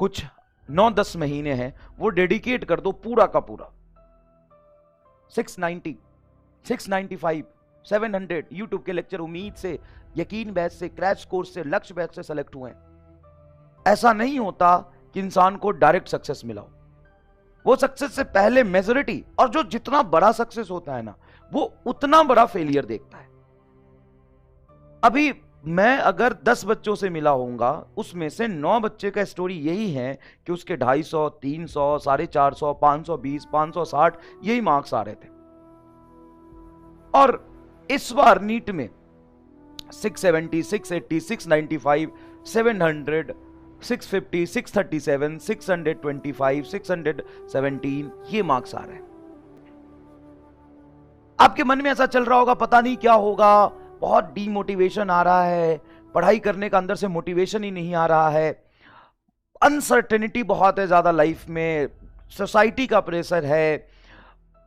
कुछ 9-10 महीने हैं, वो डेडिकेट कर दो पूरा का पूरा। 690, 695, 700 यूट्यूब के लेक्चर उम्मीद से, यकीन बैच से, क्रैश कोर्स से, लक्ष्य बैच से सेलेक्ट हुए हैं। ऐसा नहीं होता कि इंसान को डायरेक्ट सक्सेस मिला हो। वो सक्सेस से पहले मेजॉरिटी, और जो जितना बड़ा सक्सेस होता है ना, वो उतना बड़ा फेलियर देखता है। अभी मैं अगर 10 बच्चों से मिला होऊंगा, उसमें से 9 बच्चे का स्टोरी यही है कि उसके 250, 300, 450, 520, 560 यही मार्क्स आ रहे थे। और इस बार नीट में 670, 680, 695, 700, 650, 637, 625, 617 ये मार्क्स आ रहे हैं। आपके मन में ऐसा चल रहा होगा, पता नहीं क्या होगा, बहुत डीमोटिवेशन आ रहा है, पढ़ाई करने का अंदर से मोटिवेशन ही नहीं आ रहा है, अनसर्टेनिटी बहुत है ज्यादा लाइफ में, सोसाइटी का प्रेशर है,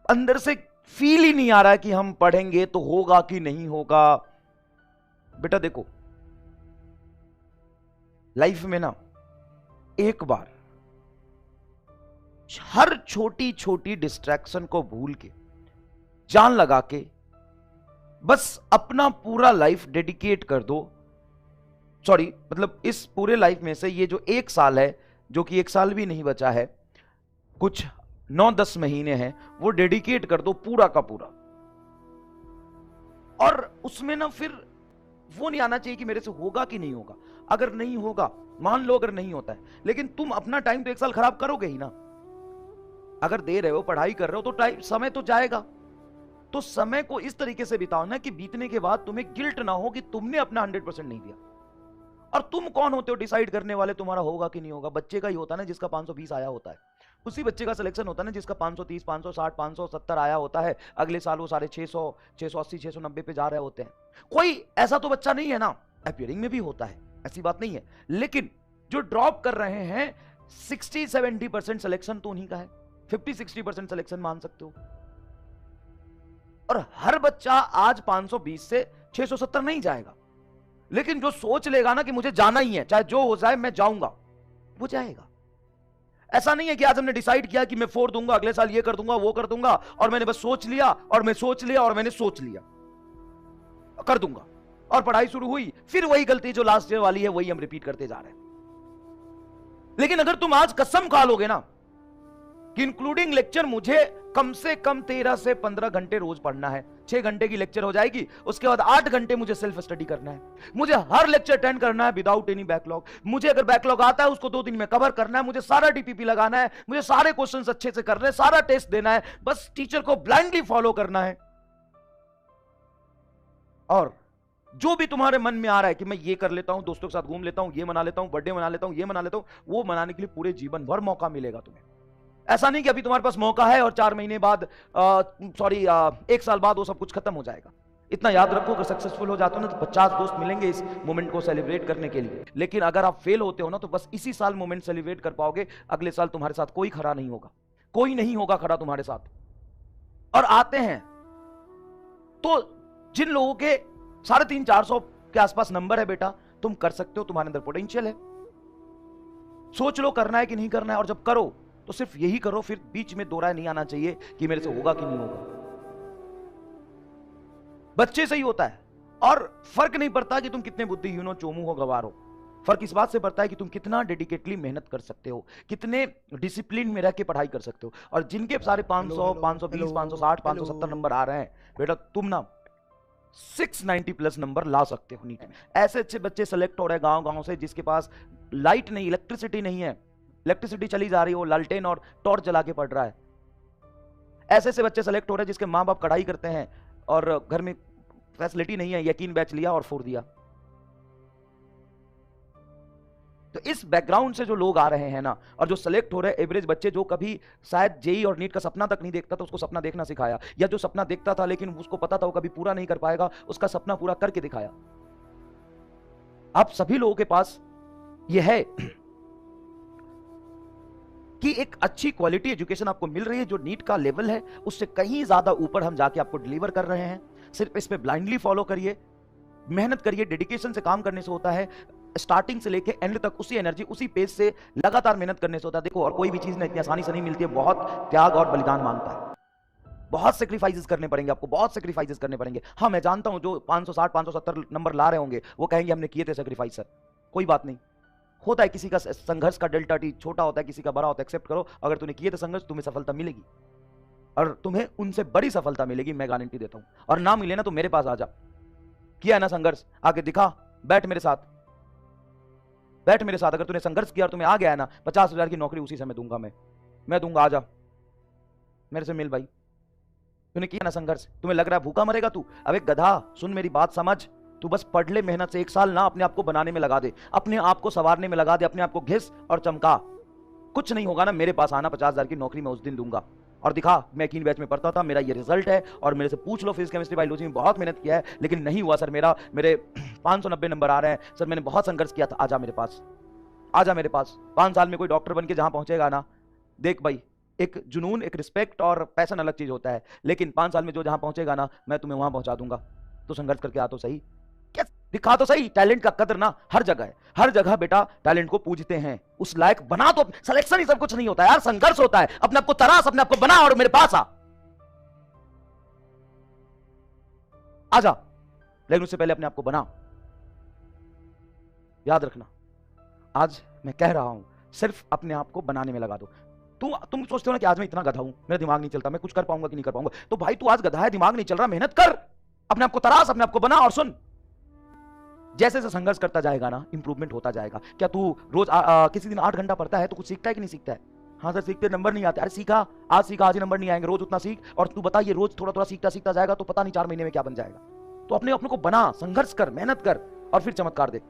अंदर से फील ही नहीं आ रहा है कि हम पढ़ेंगे तो होगा कि नहीं होगा। बेटा देखो, लाइफ में ना एक बार हर छोटी छोटी डिस्ट्रैक्शन को भूल के, जान लगा के, बस अपना पूरा लाइफ डेडिकेट कर दो। सॉरी, मतलब इस पूरे लाइफ में से ये जो 1 साल है, जो कि 1 साल भी नहीं बचा है, कुछ 9-10 महीने हैं, वो डेडिकेट कर दो पूरा का पूरा। और उसमें ना फिर वो नहीं आना चाहिए कि मेरे से होगा कि नहीं होगा। अगर नहीं होगा, मान लो अगर नहीं होता है, लेकिन तुम अपना टाइम तो 1 साल खराब करोगे ही ना। अगर दे रहे हो, पढ़ाई कर रहे हो, तो टाइम, समय तो जाएगा। तो समय को इस तरीके से बिताओ ना कि बीतने के बाद तुम्हें गिल्ट ना हो कि तुमने अपना 100% नहीं दिया। और तुम कौन होते हो डिसाइड करने वाले तुम्हारा होगा कि नहीं होगा? बच्चे का ही होता है ना जिसका 520 आया होता है, उसी बच्चे का सिलेक्शन होता है ना जिसका 530, 560, 570 आया होता है। अगले साल वो सारे 600, 680, 690 पे जा रहे होते हैं। कोई ऐसा तो बच्चा नहीं है ना, अपीयरिंग में भी होता है, ऐसी बात नहीं है, लेकिन जो ड्रॉप कर रहे हैं 60-70% सिलेक्शन तो उन्हीं का है, 50-60% सिलेक्शन मान सकते हो। और हर बच्चा आज 520 से 670 नहीं जाएगा, लेकिन जो सोच लेगा ना कि मुझे जाना ही है, चाहे जो हो जाए मैं जाऊंगा, वो जाएगा। ऐसा नहीं है कि आज हमने डिसाइड किया कि मैं 4 दूंगा, अगले साल ये कर दूंगा, वो कर दूंगा, और मैंने बस सोच लिया और मैं सोच लिया और मैंने सोच लिया कर दूंगा, और पढ़ाई शुरू हुई, फिर वही गलती जो लास्ट ईयर वाली है वही हम रिपीट करते जा रहे हैं। लेकिन अगर तुम आज कसम खा लोगे ना कि इंक्लूडिंग लेक्चर मुझे कम से कम 13 से 15 घंटे रोज पढ़ना है, 6 घंटे की लेक्चर हो जाएगी, उसके बाद 8 घंटे मुझे सेल्फ स्टडी करना है, मुझे हर लेक्चर अटेंड करना है विदाउट एनी बैकलॉग, मुझे अगर बैकलॉग आता है उसको 2 दिन में कवर करना है, मुझे सारा डीपीपी लगाना है, मुझे सारे क्वेश्चंस अच्छे से करने हैं, सारा टेस्ट देना है, बस टीचर को ब्लाइंडली फॉलो करना है। और जो भी तुम्हारे मन में आ रहा है कि मैं ये कर लेता हूं, दोस्तों के साथ घूम लेता हूं, ये मना लेता हूं, बर्थडे मना लेता हूं, ये मना लेता हूं, वो मनाने के लिए पूरे जीवन भर मौका मिलेगा तुम्हें। ऐसा नहीं कि अभी तुम्हारे पास मौका है और 4 महीने बाद, 1 साल बाद वो सब कुछ खत्म हो जाएगा। इतना याद रखो कि सक्सेसफुल हो जाते हो ना तो 50 दोस्त मिलेंगे इस मोमेंट को सेलिब्रेट करने के लिए, लेकिन अगर आप फेल होते हो ना तो बस इसी साल मोमेंट सेलिब्रेट कर पाओगे, अगले साल तुम्हारे साथ कोई खड़ा नहीं होगा, कोई नहीं होगा खड़ा तुम्हारे साथ। और आते हैं तो जिन लोगों के 350-400 के आसपास नंबर है, बेटा तुम कर सकते हो, तुम्हारे अंदर पोटेंशियल है, सोच लो करना है कि नहीं करना है, और जब करो तो सिर्फ यही करो, फिर बीच में दो राय नहीं आना चाहिए कि मेरे से होगा कि नहीं होगा। बच्चे से ही होता है, और फर्क नहीं पड़ता कि तुम कितने बुद्धिहीन हो, चोमू हो, गवार हो, फर्क इस बात से पड़ता है कि तुम कितना डेडिकेटली मेहनत कर सकते हो, कितने डिसिप्लिन में रह के पढ़ाई कर सकते हो। और जिनके सारे 500, 520, 560, 570 नंबर आ रहे हैं, बेटा तुम ना 690 प्लस नंबर ला सकते हो नीट में। ऐसे अच्छे बच्चे सेलेक्ट हो रहे हैं गांव गांव से, जिसके पास लाइट नहीं, इलेक्ट्रिसिटी नहीं है, इलेक्ट्रिसिटी चली जा रही है, वो लालटेन और टॉर्च जला के पढ़ रहा है। ऐसे ऐसे बच्चे सेलेक्ट हो रहे हैं जिसके माँ बाप कढ़ाई करते हैं और घर में फैसिलिटी नहीं है, यकीन बैच लिया और फोड़ दिया। तो इस बैकग्राउंड से जो लोग आ रहे हैं ना, और जो सेलेक्ट हो रहे हैं एवरेज बच्चे, जो कभी शायद जेई और नीट का सपना तक नहीं देखता था, उसको सपना देखना सिखाया, या जो सपना देखता था लेकिन उसको पता था वो कभी पूरा नहीं कर पाएगा, उसका सपना पूरा करके दिखाया। आप सभी लोगों के पास यह है कि एक अच्छी क्वालिटी एजुकेशन आपको मिल रही है, जो नीट का लेवल है उससे कहीं ज्यादा ऊपर हम जाके आपको डिलीवर कर रहे हैं। सिर्फ इस पे ब्लाइंडली फॉलो करिए, मेहनत करिए, डेडिकेशन से काम करने से होता है। स्टार्टिंग से लेके एंड तक उसी एनर्जी, उसी पेज से लगातार मेहनत करने से होता है। देखो, और कोई भी चीज ना इतनी आसानी से नहीं मिलती है, बहुत त्याग और बलिदान मांगता है, बहुत सेक्रीफाइसेस करने पड़ेंगे आपको, बहुत सेक्रीफाइसेस करने पड़ेंगे। हाँ, मैं जानता हूं जो 560 570 नंबर ला रहे होंगे वो कहेंगे हमने किए थे सेक्रीफाइस सर। कोई बात नहीं, होता है, किसी का संघर्ष का डेल्टा टी छोटा होता है, किसी का बड़ा होता है, एक्सेप्ट करो। अगर तूने किए थे संघर्ष, तुम्हें सफलता मिलेगी, और तुम्हें उनसे बड़ी सफलता मिलेगी, मैं गारंटी देता हूं। और ना मिले ना तो मेरे पास आ जा, किया है ना संघर्ष, आके दिखा, बैठ मेरे साथ, बैठ मेरे साथ। अगर तूने संघर्ष किया और तुम्हें आ गया है ना, 50,000 की नौकरी उसी समय दूंगा मैं दूंगा, आ जा मेरे से मिल भाई। तूने किया ना संघर्ष, तुम्हें लग रहा है भूखा मरेगा तू? अबे गधा, सुन मेरी बात समझ, तू बस पढ़ ले, मेहनत से 1 साल ना अपने आप को बनाने में लगा दे, अपने आप को संवारने में लगा दे, अपने आप को घिस और चमका। कुछ नहीं होगा ना, मेरे पास आना, 50,000 की नौकरी मैं उस दिन दूंगा, और दिखा मैं कीन बैच में पढ़ता था, मेरा ये रिजल्ट है, और मेरे से पूछ लो फिजिक्स केमिस्ट्री बायोलॉजी में बहुत मेहनत किया है, लेकिन नहीं हुआ सर, मेरे 590 नंबर आ रहे हैं सर, मैंने बहुत संघर्ष किया था। आजा मेरे पास, आजा मेरे पास। 5 साल में कोई डॉक्टर बन के जहां पहुंचेगा ना, देख भाई, एक जुनून, एक रिस्पेक्ट और पैशन अलग चीज होता है, लेकिन 5 साल में जो जहां पहुंचेगा ना, मैं तुम्हें वहां पहुंचा दूंगा। तो संघर्ष करके आ तो सही, क्या दिखा तो सही। टैलेंट का कदर ना हर जगह है, हर जगह बेटा टैलेंट को पूजते हैं, उस लायक बना। तो सिलेक्शन ही सब कुछ नहीं होता यार, संघर्ष होता है। अपने आप को तरास, अपने आप को बना, और मेरे पास आ जा, लेकिन उससे पहले अपने आप को बना। याद रखना, आज मैं कह रहा हूं, सिर्फ अपने आप को बनाने में लगा दो। तुम सोचते हो ना कि आज मैं इतना गधा हूं, मेरा दिमाग नहीं चलता, मैं कुछ कर पाऊंगा कि नहीं कर पाऊंगा। तो भाई तू आज गधा है, दिमाग नहीं चल रहा, मेहनत कर, अपने आप को तरास, अपने आप को बना। और सुन, जैसे जैसे संघर्ष करता जाएगा ना, इंप्रूवमेंट होता जाएगा। क्या तू रोज किसी दिन 8 घंटा पढ़ता है तो कुछ सीखता है कि नहीं सीखता है? हाँ सर सीखते, नंबर नहीं आते। अरे सीखा, आज ही नंबर नहीं आएंगे, रोज उतना सीख। और तू बता, ये रोज थोड़ा थोड़ा सीखता सीखता जाएगा तो पता नहीं 4 महीने में क्या बन जाएगा। तो अपने को बना, संघर्ष कर, मेहनत कर, और फिर चमत्कार देख।